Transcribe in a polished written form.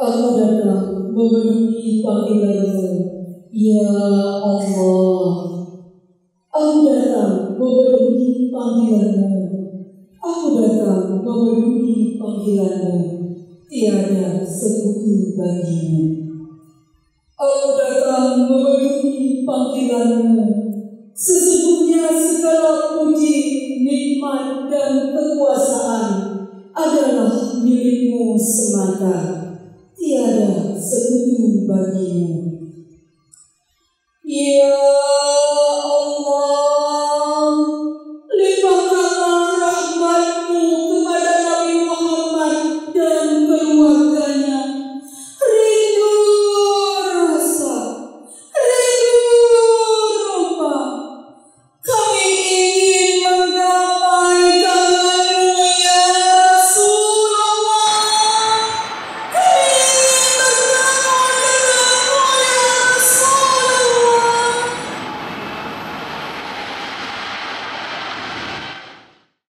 Aku datang memenuhi panggilan-Mu, ya Allah. Aku datang memenuhi panggilan-Mu. Aku datang memenuhi panggilan-Mu. Tiada sekutu bagi-Mu. Aku datang memenuhi panggilan-Mu. Sesungguhnya segala puji, nikmat dan kekuasaan adalah milik-Mu semata. Tiada sekutu bagi-Mu.